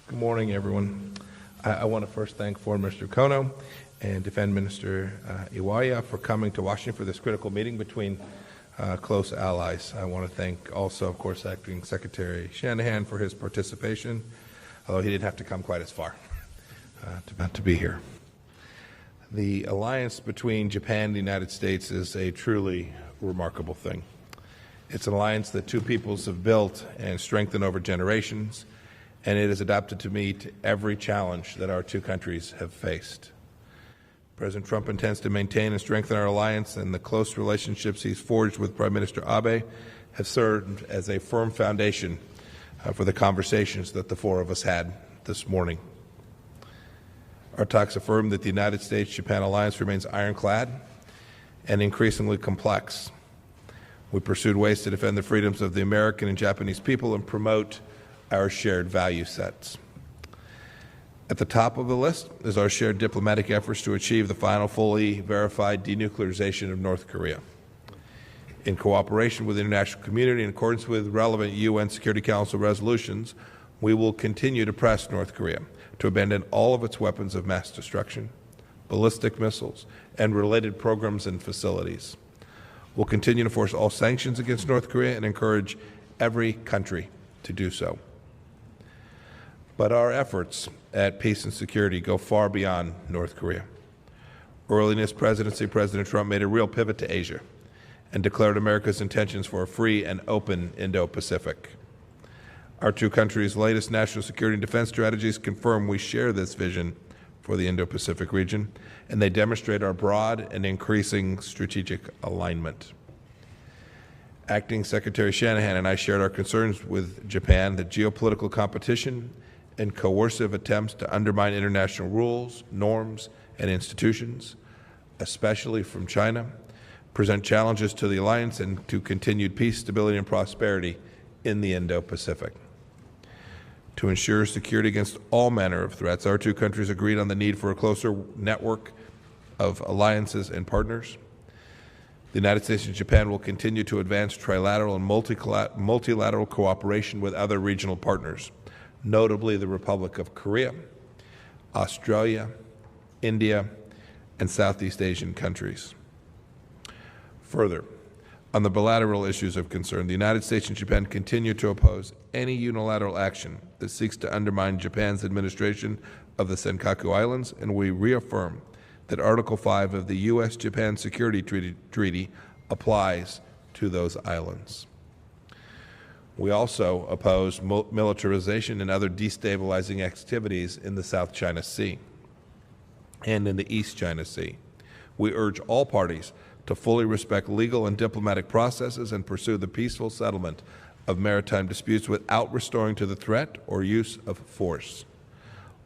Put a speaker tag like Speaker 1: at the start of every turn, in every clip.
Speaker 1: Good morning, everyone. I want to first thank Foreign Minister Kono and Defense Minister Iwaya for coming to Washington for this critical meeting between close allies. I want to thank also, of course, Acting Secretary Shanahan for his participation, although he didn't have to come quite as far to be here. The alliance between Japan and the United States is a truly remarkable thing. It's an alliance that two peoples have built and strengthened over generations, and it is adapted to meet every challenge that our two countries have faced. President Trump intends to maintain and strengthen our alliance, and the close relationships he's forged with Prime Minister Abe have served as a firm foundation for the conversations that the four of us had this morning. Our talks affirm that the United States-Japan alliance remains ironclad and increasingly complex. We pursued ways to defend the freedoms of the American and Japanese people and promote our shared value sets. At the top of the list is our shared diplomatic efforts to achieve the final fully verified denuclearization of North Korea. In cooperation with the international community, in accordance with relevant UN Security Council resolutions, we will continue to press North Korea to abandon all of its weapons of mass destruction, ballistic missiles, and related programs and facilities. We'll continue to force all sanctions against North Korea and encourage every country to do so. But our efforts at peace and security go far beyond North Korea. Early in his presidency, President Trump made a real pivot to Asia and declared America's intentions for a free and open Indo-Pacific. Our two countries' latest national security and defense strategies confirm we share this vision for the Indo-Pacific region, and they demonstrate our broad and increasing strategic alignment. Acting Secretary Shanahan and I shared our concerns with Japan that geopolitical competition and coercive attempts to undermine international rules, norms, and institutions, especially from China, present challenges to the alliance and to continued peace, stability, and prosperity in the Indo-Pacific. To ensure security against all manner of threats, our two countries agreed on the need for a closer network of alliances and partners. The United States and Japan will continue to advance trilateral and multilateral cooperation with other regional partners, notably the Republic of Korea, Australia, India, and Southeast Asian countries. Further, on the bilateral issues of concern, the United States and Japan continue to oppose any unilateral action that seeks to undermine Japan's administration of the Senkaku Islands, and we reaffirm that Article 5 of the U.S.-Japan Security Treaty applies to those islands. We also oppose militarization and other destabilizing activities in the South China Sea and in the East China Sea. We urge all parties to fully respect legal and diplomatic processes and pursue the peaceful settlement of maritime disputes without resorting to the threat or use of force.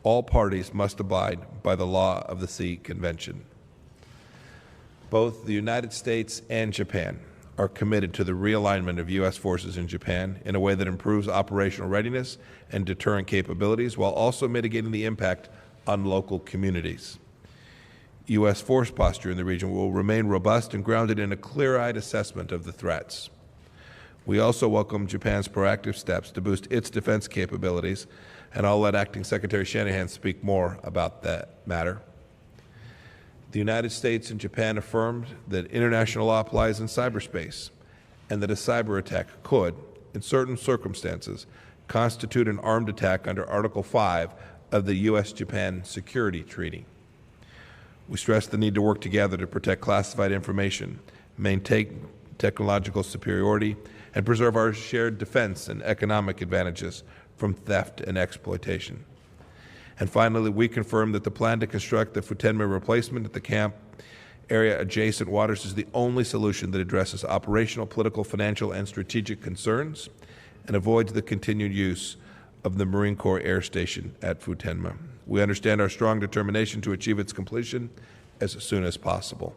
Speaker 1: All parties must abide by the law of the Sea Convention. Both the United States and Japan are committed to the realignment of U.S. forces in Japan in a way that improves operational readiness and deterrent capabilities while also mitigating the impact on local communities. U.S. force posture in the region will remain robust and grounded in a clear-eyed assessment of the threats. We also welcome Japan's proactive steps to boost its defense capabilities, and I'll let Acting Secretary Shanahan speak more about that matter. The United States and Japan affirmed that international law applies in cyberspace and that a cyber attack could, in certain circumstances, constitute an armed attack under Article 5 of the U.S.-Japan Security Treaty. We stress the need to work together to protect classified information, maintain technological superiority, and preserve our shared defense and economic advantages from theft and exploitation. And finally, we confirm that the plan to construct the Futenma replacement at the camp area adjacent waters is the only solution that addresses operational, political, financial, and strategic concerns and avoids the continued use of the Marine Corps Air Station at Futenma. We understand our strong determination to achieve its completion as soon as possible.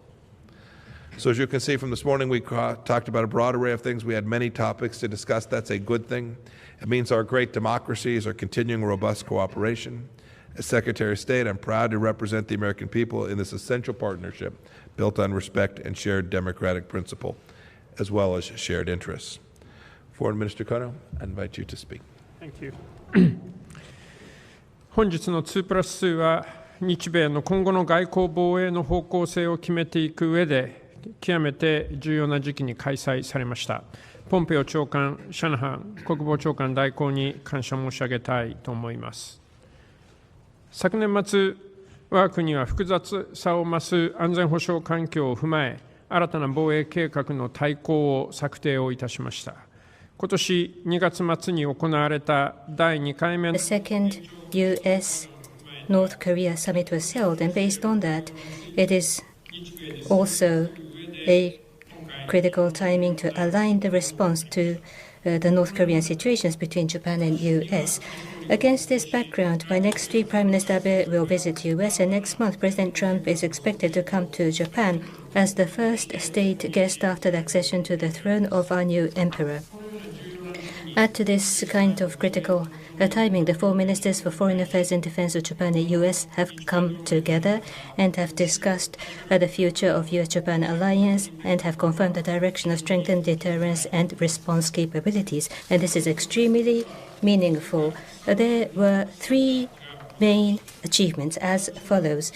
Speaker 1: So as you can see from this morning, we talked about a broad array of things. We had many topics to discuss. That's a good thing. It means our great democracies are continuing robust cooperation. As Secretary of State, I'm proud to represent the American people in this essential partnership built on respect and shared democratic principle, as well as shared interests. Foreign Minister Kono, I invite you to speak.
Speaker 2: Thank you. 本日の2プラス2は、日米の今後の外交防衛の方向性を決めていく上で、極めて重要な時期に開催されました。ポンペオ長官、シャナハン国防長官代行に感謝申し上げたいと思います。昨年末、我が国は複雑さを増す安全保障環境を踏まえ、新たな防衛計画の大綱を策定をいたしました。今年2月末に行われた第2回目の
Speaker 3: The second U.S. North Korea summit was held, and based on that, it is also a critical timing to align the response to the North Korean situations between Japan and U.S. Against this background, by next week, Prime Minister Abe will visit U.S., and next month, President Trump is expected to come to Japan as the first state guest after the accession to the throne of our new emperor. Add to this kind of critical timing, the four ministers for foreign affairs and defense of Japan and U.S. have come together and have discussed the future of U.S.-Japan alliance and have confirmed the direction of strengthened deterrence and response capabilities. And this is extremely meaningful. There were three main achievements as follows.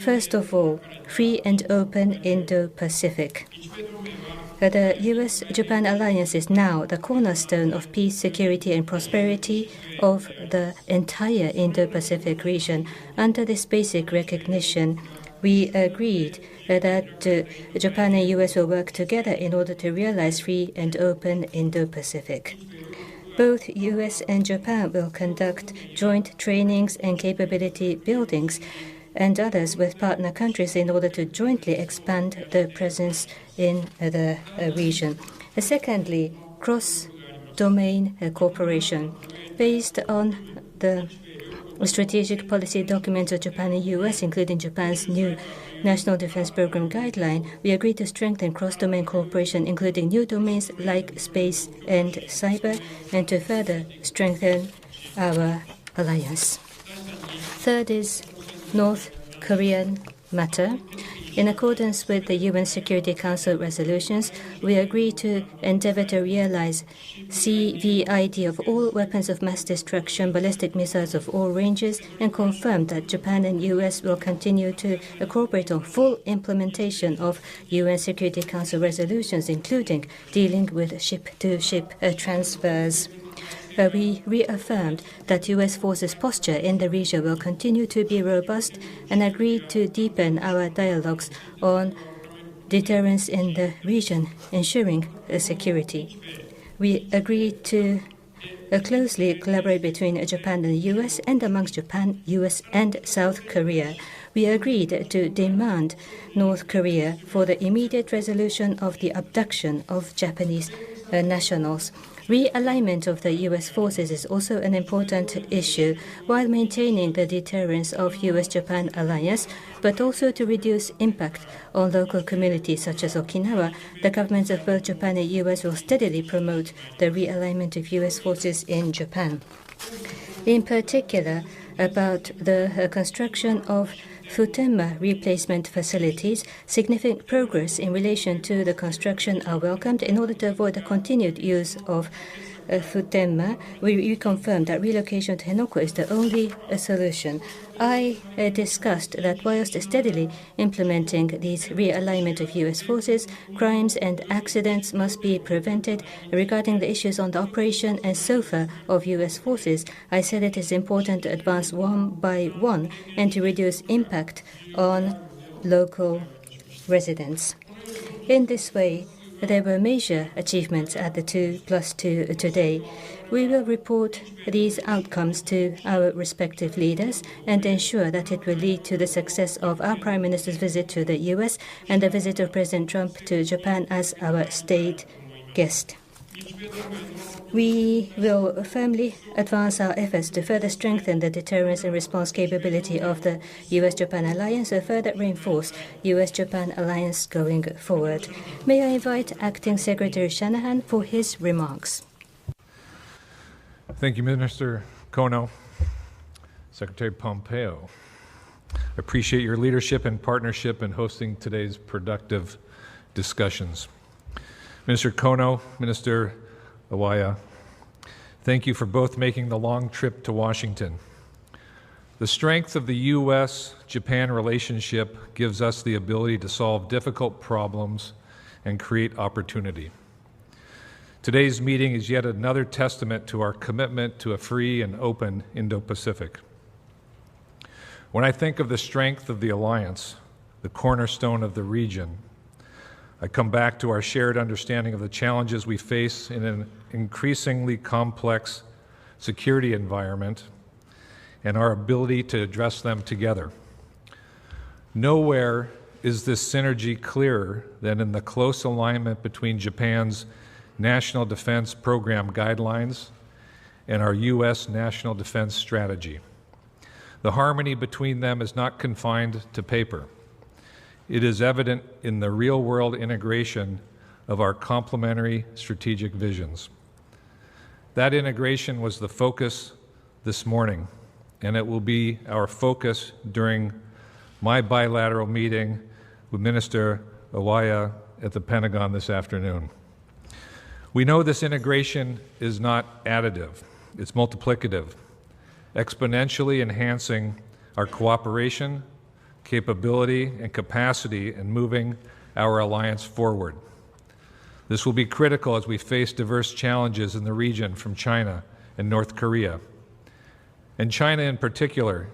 Speaker 3: First of all, free and open Indo-Pacific. The U.S.-Japan alliance is now the cornerstone of peace, security, and prosperity of the entire Indo-Pacific region. Under this basic recognition, we agreed that Japan and U.S. will work together in order to realize free and open Indo-Pacific. Both U.S. and Japan will conduct joint trainings and capability buildings and others with partner countries in order to jointly expand the presence in the region. Secondly, cross-domain cooperation. Based on the strategic policy documents of Japan and U.S., including Japan's new National Defense Program guideline, we agreed to strengthen cross-domain cooperation, including new domains like space and cyber, and to further strengthen our alliance. Third is North Korean matter. In accordance with the UN Security Council resolutions, we agree to endeavor to realize CVID of all weapons of mass destruction, ballistic missiles of all ranges, and confirm that Japan and U.S. will continue to cooperate on full implementation of UN Security Council resolutions, including dealing with ship-to-ship transfers. We reaffirmed that U.S. forces' posture in the region will continue to be robust and agreed to deepen our dialogues on deterrence in the region, ensuring security. We agreed to closely collaborate between Japan and the U.S. and amongst Japan, U.S. and South Korea. We agreed to demand North Korea for the immediate resolution of the abduction of Japanese nationals. Realignment of the U.S. forces is also an important issue, while maintaining the deterrence of U.S.-Japan alliance, but also to reduce impact on local communities such as Okinawa. The governments of both Japan and U.S. will steadily promote the realignment of U.S. forces in Japan. In particular, about the construction of Futenma replacement facilities, significant progress in relation to the construction are welcomed. In order to avoid the continued use of Futenma, we reconfirmed that relocation to Henoko is the only solution. I discussed that whilst steadily implementing these realignment of U.S. forces, crimes and accidents must be prevented. Regarding the issues on the operation and SOFA of U.S. forces, I said it is important to advance one by one and to reduce impact on local residents. In this way, there were major achievements at the 2+2 today. We will report these outcomes to our respective leaders and ensure that it will lead to the success of our Prime Minister's visit to the U.S. and the visit of President Trump to Japan as our state guest. We will firmly advance our efforts to further strengthen the deterrence and response capability of the U.S.-Japan alliance and further reinforce U.S.-Japan alliance going forward. May I invite Acting Secretary Shanahan for his remarks.
Speaker 4: Thank you, Minister Kono. Secretary Pompeo, I appreciate your leadership and partnership in hosting today's productive discussions. Minister Kono, Minister Iwaya, thank you for both making the long trip to Washington. The strength of the U.S.-Japan relationship gives us the ability to solve difficult problems and create opportunity. Today's meeting is yet another testament to our commitment to a free and open Indo-Pacific. When I think of the strength of the alliance, the cornerstone of the region, I come back to our shared understanding of the challenges we face in an increasingly complex security environment and our ability to address them together. Nowhere is this synergy clearer than in the close alignment between Japan's National Defense Program guidelines and our U.S. National Defense Strategy. The harmony between them is not confined to paper. It is evident in the real-world integration of our complementary strategic visions. That integration was the focus this morning, and it will be our focus during my bilateral meeting with Minister Iwaya at the Pentagon this afternoon. We know this integration is not additive, it's multiplicative, exponentially enhancing our cooperation, capability, and capacity in moving our alliance forward. This will be critical as we face diverse challenges in the region from China and North Korea, and China in particular,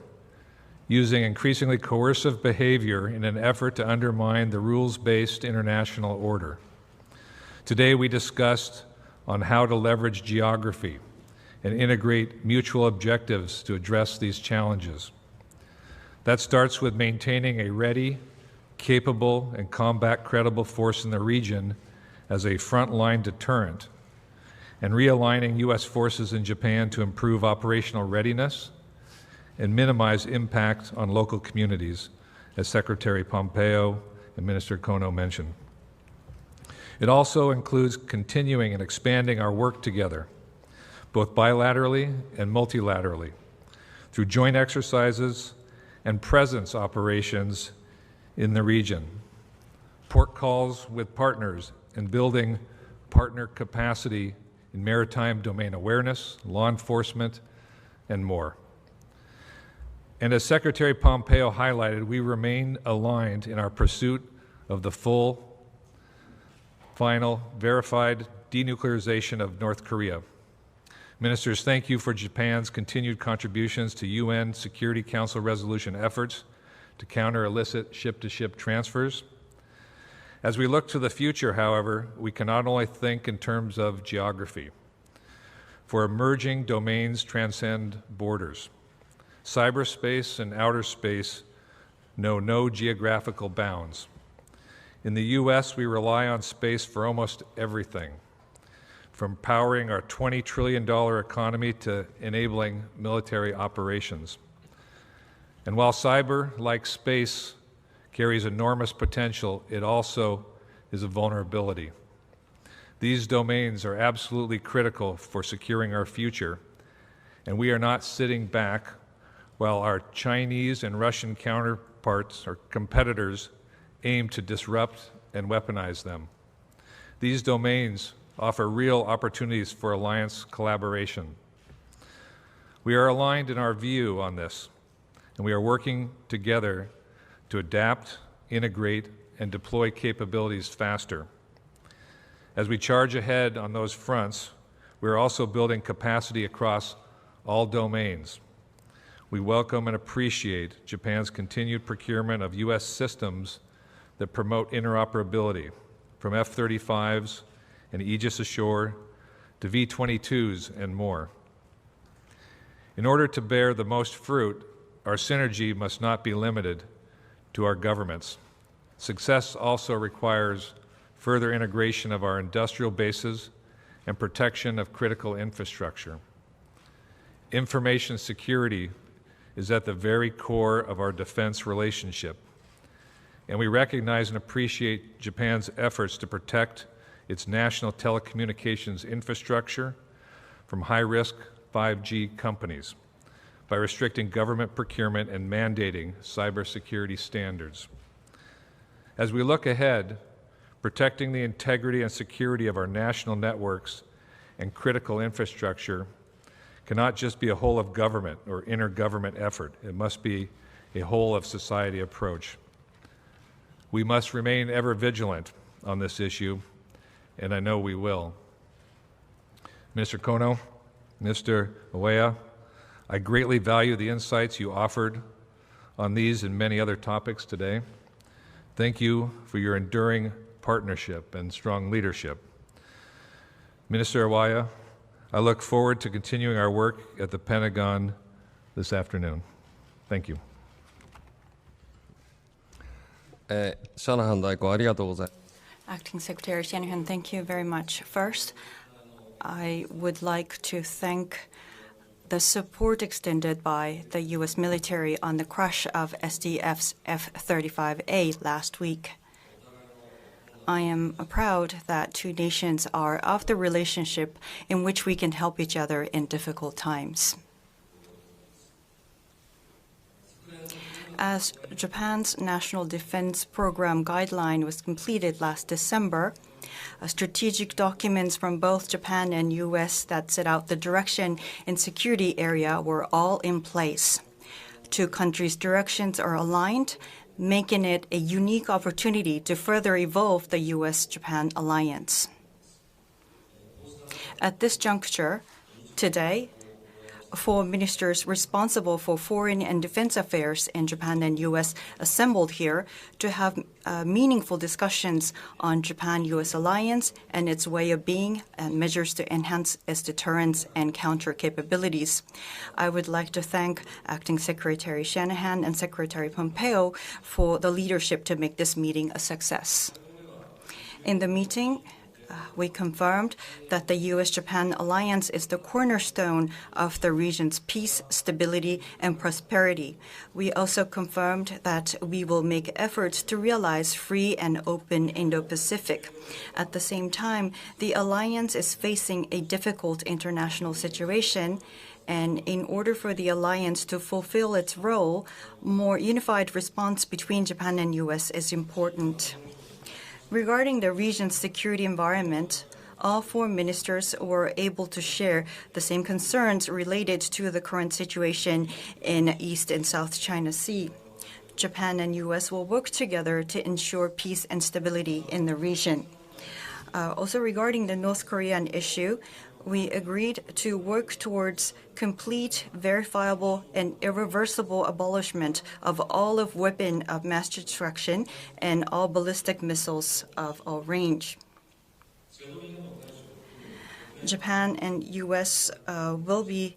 Speaker 4: using increasingly coercive behavior in an effort to undermine the rules-based international order. Today we discussed on how to leverage geography and integrate mutual objectives to address these challenges. That starts with maintaining a ready, capable, and combat-credible force in the region as a frontline deterrent, and realigning U.S. forces in Japan to improve operational readiness and minimize impact on local communities, as Secretary Pompeo and Minister Kono mentioned. It also includes continuing and expanding our work together, both bilaterally and multilaterally, through joint exercises and presence operations in the region, port calls with partners, and building partner capacity in maritime domain awareness, law enforcement, and more. And as Secretary Pompeo highlighted, we remain aligned in our pursuit of the full, final, verified denuclearization of North Korea. Ministers, thank you for Japan's continued contributions to UN Security Council resolution efforts to counter illicit ship-to-ship transfers. As we look to the future, however, we can not only think in terms of geography, for emerging domains transcend borders. Cyberspace and outer space know no geographical bounds. In the U.S., we rely on space for almost everything, from powering our $20 trillion economy to enabling military operations. And while cyber, like space, carries enormous potential, it also is a vulnerability. These domains are absolutely critical for securing our future, and we are not sitting back while our Chinese and Russian counterparts or competitors aim to disrupt and weaponize them. These domains offer real opportunities for alliance collaboration. We are aligned in our view on this, and we are working together to adapt, integrate, and deploy capabilities faster. As we charge ahead on those fronts, we are also building capacity across all domains. We welcome and appreciate Japan's continued procurement of U.S. systems that promote interoperability, from F-35s and Aegis Ashore to V-22s and more. In order to bear the most fruit, our synergy must not be limited to our governments. Success also requires further integration of our industrial bases and protection of critical infrastructure. Information security is at the very core of our defense relationship, and we recognize and appreciate Japan's efforts to protect its national telecommunications infrastructure from high-risk 5G companies by restricting government procurement and mandating cybersecurity standards. As we look ahead, protecting the integrity and security of our national networks and critical infrastructure cannot just be a whole of government or intergovernment effort. It must be a whole of society approach. We must remain ever vigilant on this issue, and I know we will. Mr. Kono, Mr. Iwaya, I greatly value the insights you offered on these and many other topics today. Thank you for your enduring partnership and strong leadership. Minister Iwaya, I look forward to continuing our work at the Pentagon this afternoon. Thank you.
Speaker 5: Shanahan 代行ありがとうございます。
Speaker 6: Acting Secretary Shanahan, thank you very much. First, I would like to thank the support extended by the U.S. military on the crash of SDF's F-35A last week. I am proud that two nations are of the relationship in which we can help each other in difficult times. As Japan's National Defense Program guideline was completed last December, strategic documents from both Japan and U.S. that set out the direction in security area were all in place. Two countries' directions are aligned, making it a unique opportunity to further evolve the U.S.-Japan alliance. At this juncture, today, 4 ministers responsible for foreign and defense affairs in Japan and U.S. assembled here to have meaningful discussions on Japan-U.S. alliance and its way of being and measures to enhance its deterrence and counter capabilities. I would like to thank Acting Secretary Shanahan and Secretary Pompeo for the leadership to make this meeting a success. In the meeting, we confirmed that the U.S.-Japan alliance is the cornerstone of the region's peace, stability, and prosperity. We also confirmed that we will make efforts to realize free and open Indo-Pacific. At the same time, the alliance is facing a difficult international situation, and in order for the alliance to fulfill its role, more unified response between Japan and U.S. is important. Regarding the region's security environment, all 4 ministers were able to share the same concerns related to the current situation in East and South China Sea. Japan and U.S. will work together to ensure peace and stability in the region. Also regarding the North Korean issue, we agreed to work towards complete, verifiable, and irreversible abolishment of all of weapons of mass destruction and all ballistic missiles of all range. Japan and U.S. will be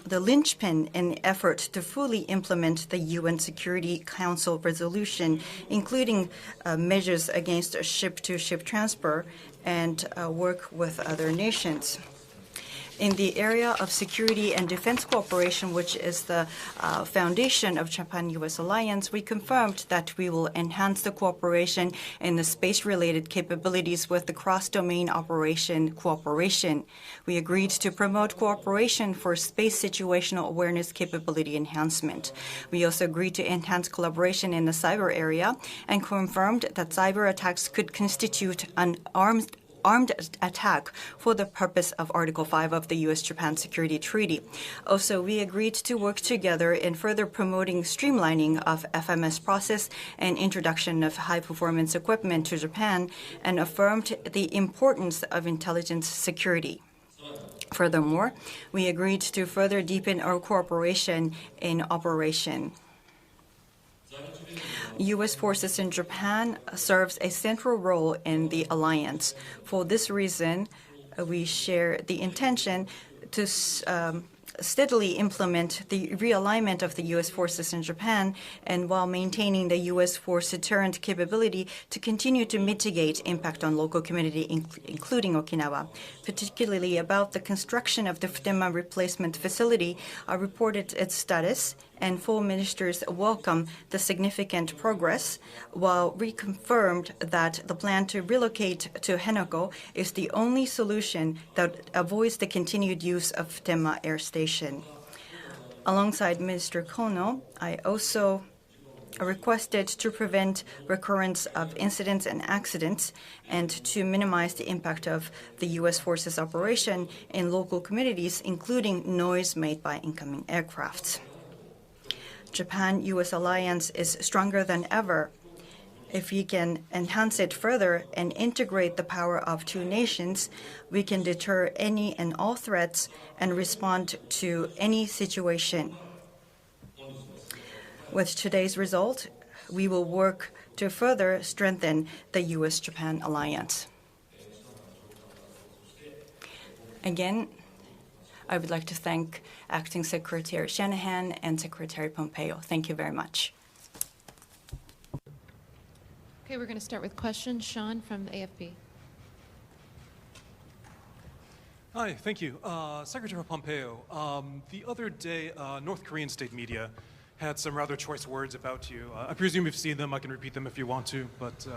Speaker 6: the linchpin in the effort to fully implement the UN Security Council resolution, including measures against ship-to-ship transfer and work with other nations. In the area of security and defense cooperation, which is the foundation of Japan-U.S. alliance, we confirmed that we will enhance the cooperation in the space-related capabilities with the cross-domain operation cooperation. We agreed to promote cooperation for space situational awareness capability enhancement. We also agreed to enhance collaboration in the cyber area and confirmed that cyber attacks could constitute an armed attack for the purpose of Article 5 of the U.S.-Japan Security Treaty. Also, we agreed to work together in further promoting streamlining of FMS process and introduction of high-performance equipment to Japan, and affirmed the importance of intelligence security. Furthermore, we agreed to further deepen our cooperation in operation. U.S. forces in Japan serves a central role in the alliance. For this reason, we share the intention to steadily implement the realignment of the U.S. forces in Japan, and while maintaining the U.S. force deterrent capability to continue to mitigate impact on local community, including Okinawa. Particularly about the construction of the Futenma replacement facility, reported its status, and 4 ministers welcome the significant progress, while reconfirmed that the plan to relocate to Henoko is the only solution that avoids the continued use of Futenma Air Station. Alongside Minister Kono, I also requested to prevent recurrence of incidents and accidents and to minimize the impact of the U.S. forces operation in local communities, including noise made by incoming aircraft. Japan-U.S. alliance is stronger than ever. If we can enhance it further and integrate the power of two nations, we can deter any and all threats and respond to any situation. With today's result, we will work to further strengthen the U.S.-Japan alliance. Again, I would like to thank Acting Secretary Shanahan and Secretary Pompeo. Thank you very much.
Speaker 7: Okay, we're going to start with questions. Sean from the AFP.
Speaker 8: Hi, thank you. Secretary Pompeo, the other day, North Korean state media had some rather choice words about you. I presume you've seen them. I can repeat them if you want to, but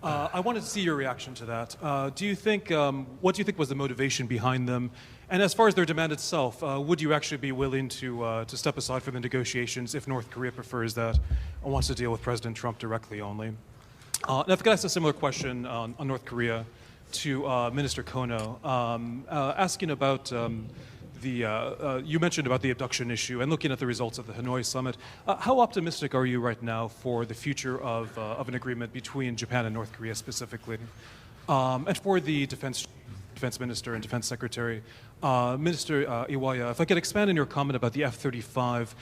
Speaker 8: I wanted to see your reaction to that. What do you think was the motivation behind them? And as far as their demand itself, would you actually be willing to step aside from the negotiations if North Korea prefers that and wants to deal with President Trump directly only? Now, if I could ask a similar question on North Korea to Minister Kono, asking about you mentioned about the abduction issue and looking at the results of the Hanoi summit. How optimistic are you right now for the future of an agreement between Japan and North Korea specifically? And for the defense minister and defense secretary, Minister Iwaya, if I could expand on your comment about the F-35,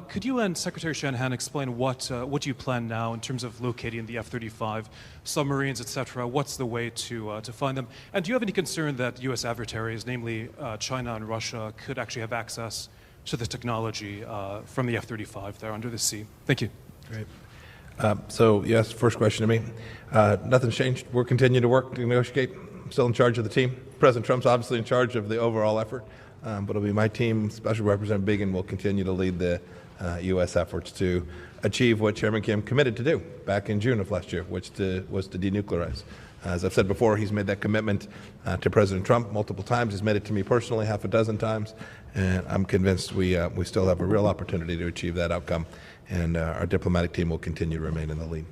Speaker 8: could you and Secretary Shanahan explain what you plan now in terms of locating the F-35, submarines, etc.? What's the way to find them? And do you have any concern that U.S. adversaries, namely China and Russia, could actually have access to the technology from the F-35 there under the sea? Thank you.
Speaker 1: Great. So, yes, first question to me. Nothing's changed. We're continuing to work to negotiate. I'm still in charge of the team. President Trump's obviously in charge of the overall effort, but it'll be my team. Special Representative Biggin will continue to lead the U.S. efforts to achieve what Chairman Kim committed to do back in June of last year, which was to denuclearize. As I've said before, he's made that commitment to President Trump multiple times. He's made it to me personally half a dozen times, and I'm convinced we still have a real opportunity to achieve that outcome, and our diplomatic team will continue to remain in the lead.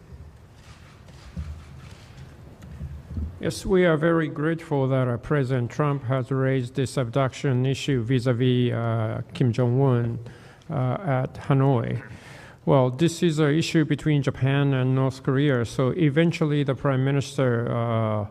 Speaker 2: Yes, we are very grateful that President Trump has raised this abduction issue vis-a-vis Kim Jong-un at Hanoi. Well, this is an issue between Japan and North Korea, so eventually the Prime Minister,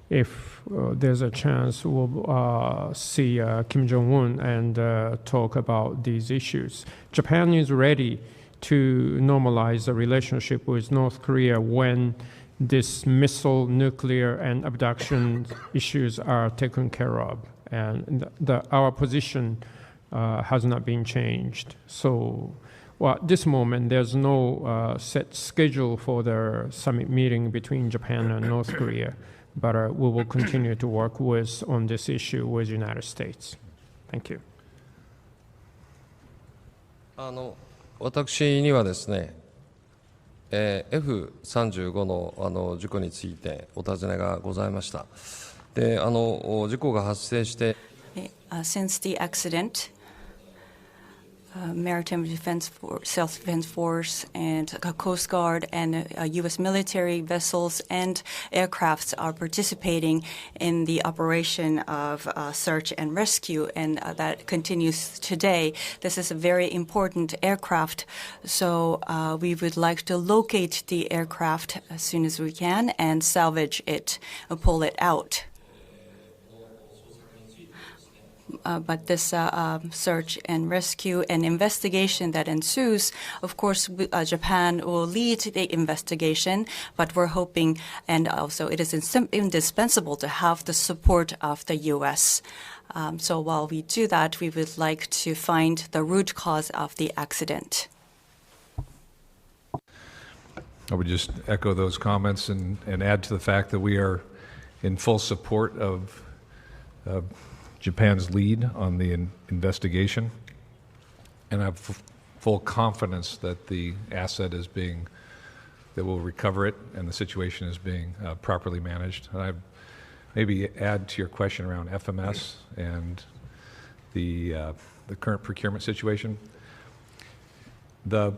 Speaker 2: if there's a chance, will see Kim Jong-un and talk about these issues. Japan is ready to normalize the relationship with North Korea when this missile, nuclear, and abduction issues are taken care of. And our position has not been changed. So, well, at this moment, there's no set schedule for the summit meeting between Japan and North Korea, but we will continue to work on this issue with the United States. Thank you.
Speaker 5: 私にはですね、F-35 の事故についてお尋ねがございました。で、事故が発生して、
Speaker 6: Since the accident, Maritime Defense Force, Self-Defense Force, and Coast Guard, and U.S. military vessels and aircrafts are participating in the operation of search and rescue, and that continues today. This is a very important aircraft, so we would like to locate the aircraft as soon as we can and salvage it, pull it out. But this search and rescue and investigation that ensues, of course, Japan will lead the investigation, but we're hoping, and also it is indispensable to have the support of the U.S. So while we do that, we would like to find the root cause of the accident.
Speaker 4: I would just echo those comments and add to the fact that we are in full support of Japan's lead on the investigation, and I have full confidence that the asset that we'll recover it and the situation is being properly managed. And I maybe add to your question around FMS and the current procurement situation. The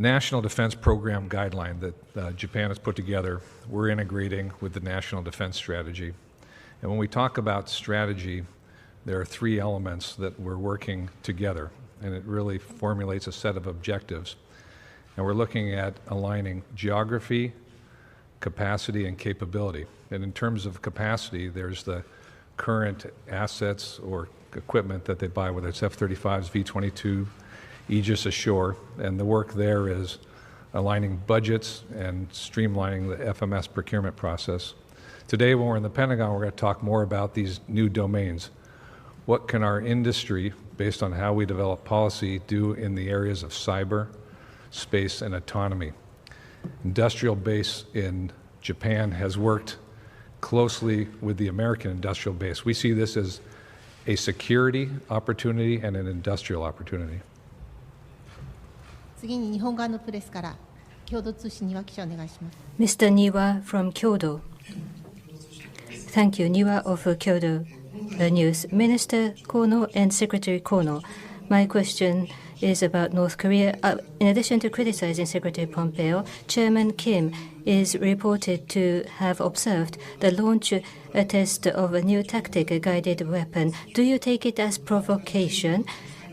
Speaker 4: National Defense Program guideline that Japan has put together, we're integrating with the National Defense Strategy. And when we talk about strategy, there are three elements that we're working together, and it really formulates a set of objectives. And we're looking at aligning geography, capacity, and capability. And in terms of capacity, there's the current assets or equipment that they buy, whether it's F-35s, V-22, Aegis ashore, and the work there is aligning budgets and streamlining the FMS procurement process. Today, when we're in the Pentagon, we're going to talk more about these new domains. What can our industry, based on how we develop policy, do in the areas of cyber, space, and autonomy? Industrial base in Japan has worked closely with the American industrial base. We see this as a security opportunity and an industrial opportunity.
Speaker 9: 次に日本側のプレスから共同通信庭記者お願いします。
Speaker 3: Mr. Niwa from Kyodo. Thank you, Niwa of Kyodo News. Minister Kono and Secretary Kono, my question is about North Korea. In addition to criticizing Secretary Pompeo, Chairman Kim is reported to have observed the launch test of a new tactic-guided weapon. Do you take it as provocation?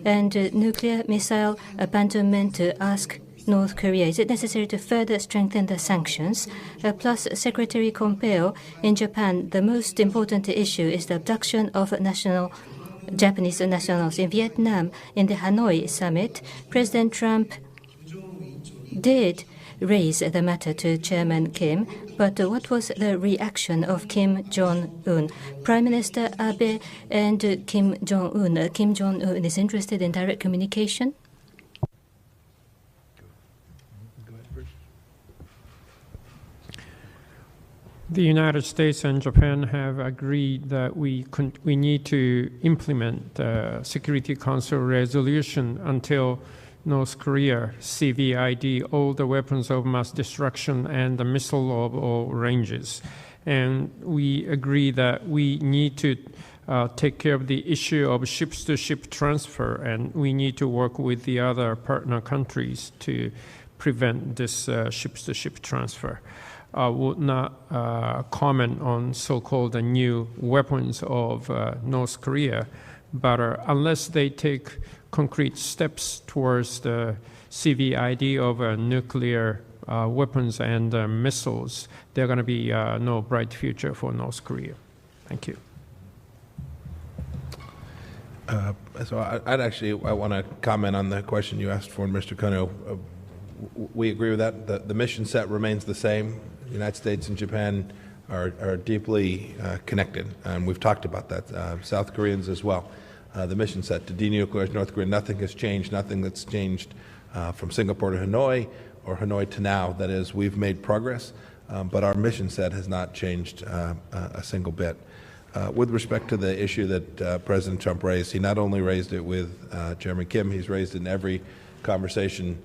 Speaker 3: And nuclear missile abandonment to ask North Korea, is it necessary to further strengthen the sanctions? Plus, Secretary Pompeo, in Japan, the most important issue is the abduction of Japanese nationals. In Vietnam, in the Hanoi summit, President Trump did raise the matter to Chairman Kim, but what was the reaction of Kim Jong-un? Prime Minister Abe and Kim Jong-un. Kim Jong-un is interested in direct communication?
Speaker 2: The United States and Japan have agreed that we need to implement the Security Council resolution until North Korea CVID all the weapons of mass destruction and the missile of all ranges. And we agree that we need to take care of the issue of ships-to-ship transfer, and we need to work with the other partner countries to prevent this ships-to-ship transfer. I would not comment on so-called new weapons of North Korea, but unless they take concrete steps towards the CVID of nuclear weapons and missiles, there's going to be no bright future for North Korea. Thank you.
Speaker 1: So I want to comment on the question you asked for, Mr. Kono. We agree with that. The mission set remains the same. The United States and Japan are deeply connected, and we've talked about that. South Koreans as well. The mission set to denuclearize North Korea, nothing has changed, nothing that's changed from Singapore to Hanoi or Hanoi to now. That is, we've made progress, but our mission set has not changed a single bit. With respect to the issue that President Trump raised, he not only raised it with Chairman Kim, he's raised it in every conversation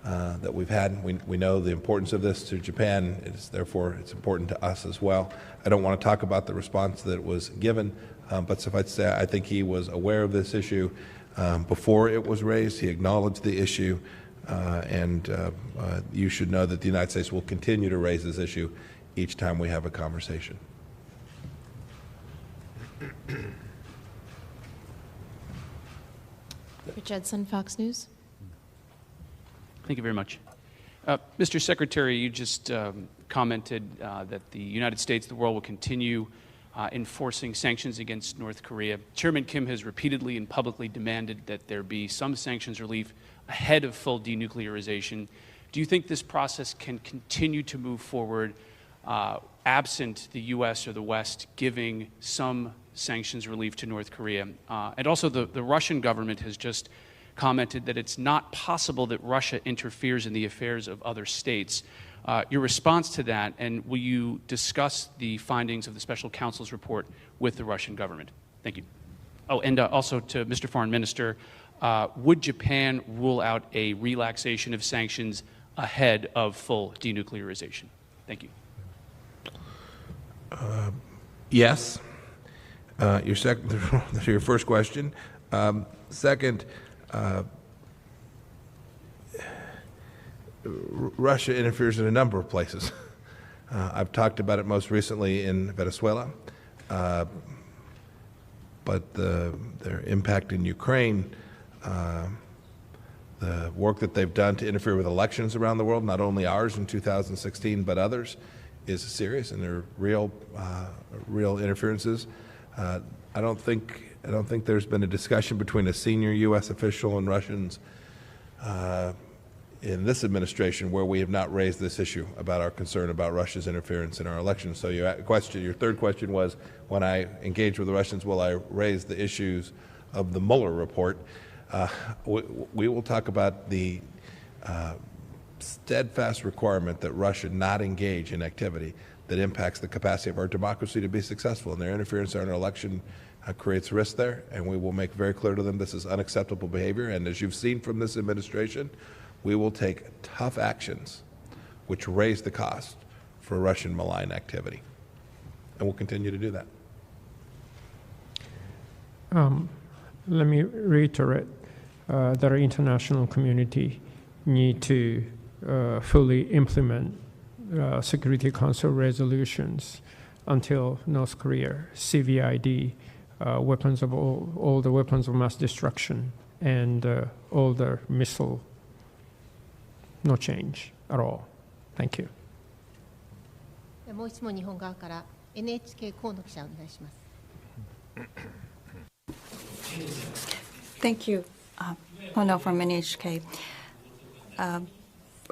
Speaker 1: that we've had. We know the importance of this to Japan. Therefore, it's important to us as well. I don't want to talk about the response that was given, but suffice to say, I think he was aware of this issue before it was raised. He acknowledged the issue, and you should know that the United States will continue to raise this issue each time we have a conversation.
Speaker 7: Rich Edson, Fox News.
Speaker 10: Thank you very much. Mr. Secretary, you just commented that the United States, the world will continue enforcing sanctions against North Korea. Chairman Kim has repeatedly and publicly demanded that there be some sanctions relief ahead of full denuclearization. Do you think this process can continue to move forward absent the U.S. or the West giving some sanctions relief to North Korea? And also the Russian government has just commented that it's not possible that Russia interferes in the affairs of other states. Your response to that, and will you discuss the findings of the special counsel's report with the Russian government? Thank you. Oh, and also to Mr. Foreign Minister, would Japan rule out a relaxation of sanctions ahead of full denuclearization? Thank you.
Speaker 1: Yes. Your first question. Second, Russia interferes in a number of places. I've talked about it most recently in Venezuela, but their impact in Ukraine, the work that they've done to interfere with elections around the world, not only ours in 2016, but others, is serious, and they're real interferences. I don't think there's been a discussion between a senior U.S. official and Russians in this administration where we have not raised this issue about our concern about Russia's interference in our elections. So your third question was, when I engage with the Russians, will I raise the issues of the Mueller report? We will talk about the steadfast requirement that Russia not engage in activity that impacts the capacity of our democracy to be successful, and their interference in our election creates risk there, and we will make very clear to them this is unacceptable behavior. And as you've seen from this administration, we will take tough actions which raise the cost for Russian malign activity, and we'll continue to do that.
Speaker 2: Let me reiterate that our international community need to fully implement Security Council resolutions until North Korea CVID weapons of all the weapons of mass destruction and all the missile. No change at all. Thank you.
Speaker 9: もう一問日本側から NHK 河野記者お願いします。
Speaker 6: Thank you. Hono from NHK.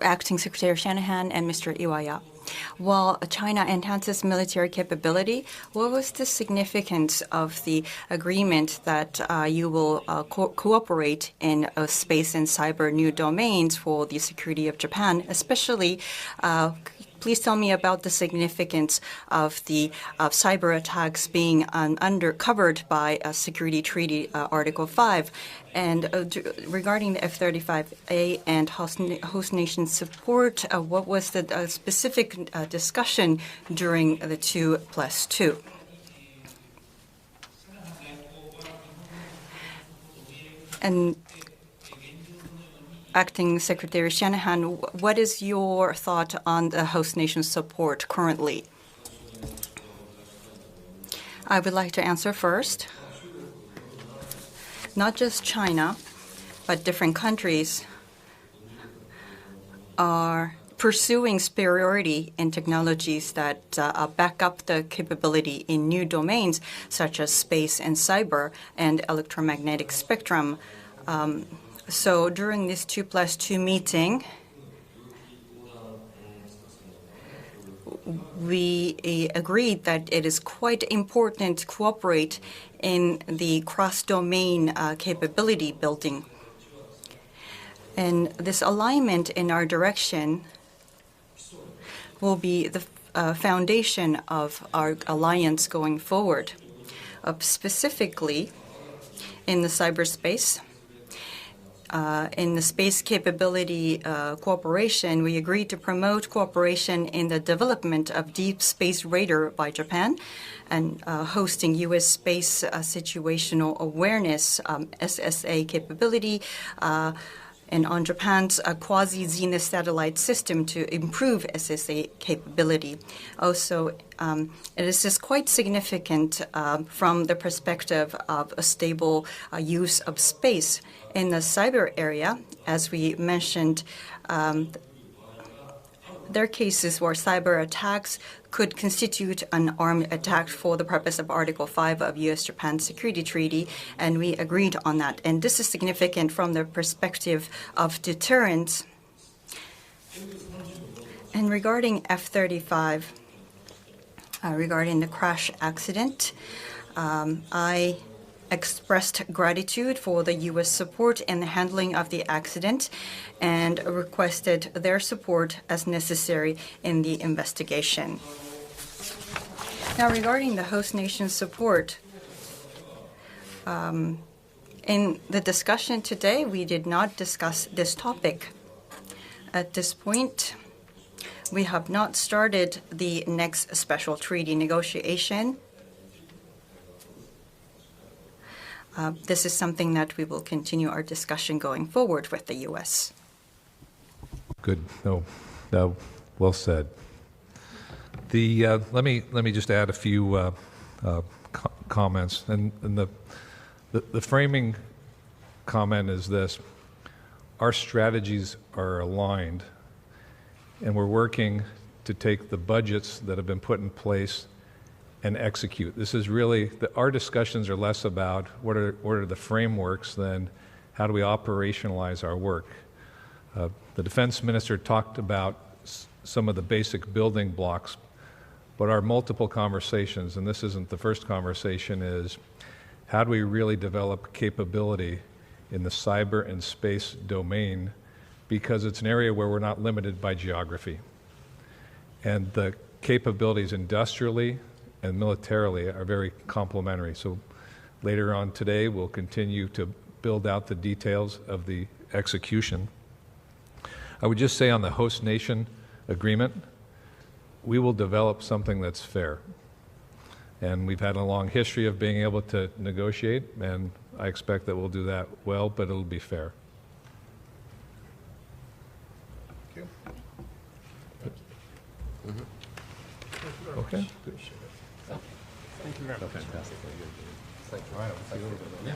Speaker 6: Acting Secretary Shanahan and Mr. Iwaya. While China enhances military capability, what was the significance of the agreement that you will cooperate in space and cyber new domains for the security of Japan? Especially, please tell me about the significance of the cyber attacks being covered by Security Treaty Article 5. And regarding the F-35A and host nation support, what was the specific discussion during the 2+2? And Acting Secretary Shanahan, what is your thought on the host nation support currently? I would like to answer first. Not just China, but different countries are pursuing superiority in technologies that back up the capability in new domains, such as space and cyber and electromagnetic spectrum. So during this 2+2 meeting, we agreed that it is quite important to cooperate in the cross-domain capability building. And this alignment in our direction will be the foundation of our alliance going forward. Specifically, in the cyberspace, in the space capability cooperation, we agreed to promote cooperation in the development of deep space radar by Japan and hosting U.S. space situational awareness SSA capability and on Japan's quasi-zenith satellite system to improve SSA capability. Also, this is quite significant from the perspective of a stable use of space. In the cyber area, as we mentioned, there are cases where cyber attacks could constitute an armed attack for the purpose of Article 5 of U.S.-Japan Security Treaty, and we agreed on that. And this is significant from the perspective of deterrence. And regarding F-35, regarding the crash accident, I expressed gratitude for the U.S. support in the handling of the accident and requested their support as necessary in the investigation. Now, regarding the host nation support, in the discussion today, we did not discuss this topic. At this point, we have not started the next special treaty negotiation. This is something that we will continue our discussion going forward with the U.S.
Speaker 4: Good. No, well said. Let me just add a few comments, and the framing comment is this: our strategies are aligned, and we're working to take the budgets that have been put in place and execute. This is really our discussions are less about what are the frameworks than how do we operationalize our work. The defense minister talked about some of the basic building blocks, but our multiple conversations, and this isn't the first conversation, is how do we really develop capability in the cyber and space domain, because it's an area where we're not limited by geography. And the capabilities industrially and militarily are very complementary. So later on today, we'll continue to build out the details of the execution. I would just say on the host nation agreement, we will develop something that's fair. And we've had a long history of being able to negotiate, and I expect that we'll do that well, but it'll be fair.
Speaker 1: Thank you.
Speaker 4: Okay.
Speaker 1: Thank you very much. Fantastic. Thank you. All right. Thank you. Yeah.